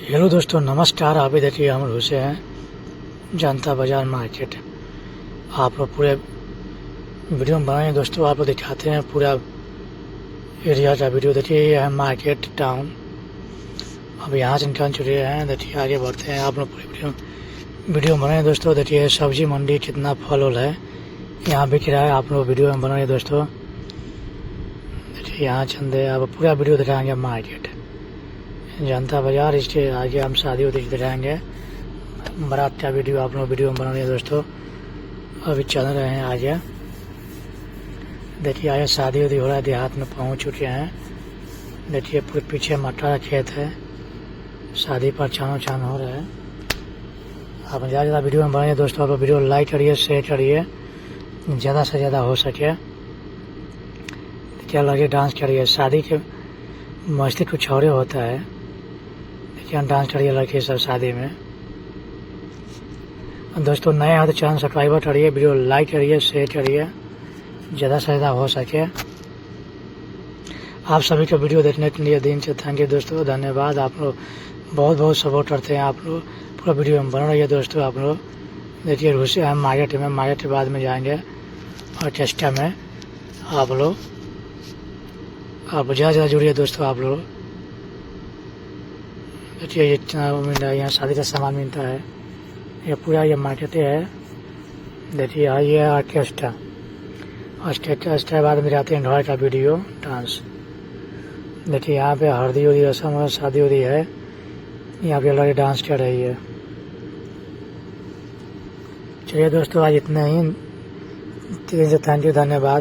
Hello दोस्तों, नमस्कार। आप भी देखिए हम घुसे हैं जनता बाज़ार मार्केट। आप लोग पूरे वीडियो में बनाए दोस्तों, आप लोग दिखाते हैं पूरा एरिया का वीडियो। देखिए ये है मार्केट टाउन। अब यहाँ से निकल चुके हैं, देखिए आगे बढ़ते हैं। आप लोग पूरे वीडियो में बनाए दोस्तों। देखिए सब्जी मंडी कितना फल उल है यहाँ बिक रहा है, आप लोग वीडियो में बनाए दोस्तों। देखिए यहाँ चंदे आप पूरा वीडियो दिखाएंगे मार्केट जनता बाज़ार। इसके आगे हम शादी दिखाएंगे, बारात का वीडियो आप लोग वीडियो में बना रहे हैं दोस्तों। अभी चल रहे हैं आगे। देखिए आगे शादी हो रहा है, देहात में पहुंच चुके हैं। देखिए पूरे पीछे मक्का का खेत है, शादी पर छानो छान हो रहा है। आप ज़्यादा वीडियो में बनाइए दोस्तों। आप वीडियो लाइक करिए, शेयर करिए, ज़्यादा से ज़्यादा हो सके। देखिए लगे डांस करिए, शादी के मस्ती कुछ और होता है। देखिए डांस करिए लड़के सब शादी में। दोस्तों नए हैं तो चैनल सब्सक्राइबर करिए, वीडियो लाइक करिए, शेयर करिए, ज़्यादा से ज़्यादा हो सके। आप सभी को वीडियो देखने के लिए दिन से थैंक यू दोस्तों, धन्यवाद। आप लोग बहुत बहुत सपोर्ट करते हैं। आप लोग पूरा वीडियो में बन रही है दोस्तों। आप लोग देखिए घुसे हम मार्केट में, मार्केट के बाद में जाएंगे और चेस्टा में। आप लोग ज़्यादा जुड़िए दोस्तों। आप लोग देखिए इतना मिल रहा है, यहाँ शादी का सामान मिलता है। ये पूरा ये मार्केट है। देखिए ये ऑर्केस्ट्रा के बाद में जाते हैं घर का वीडियो डांस। देखिए यहाँ पे हल्दी उदी रसम और शादी उदी है, यहाँ पे लड़की डांस कर रही है। चलिए दोस्तों आज इतना ही। थैंक यू, धन्यवाद।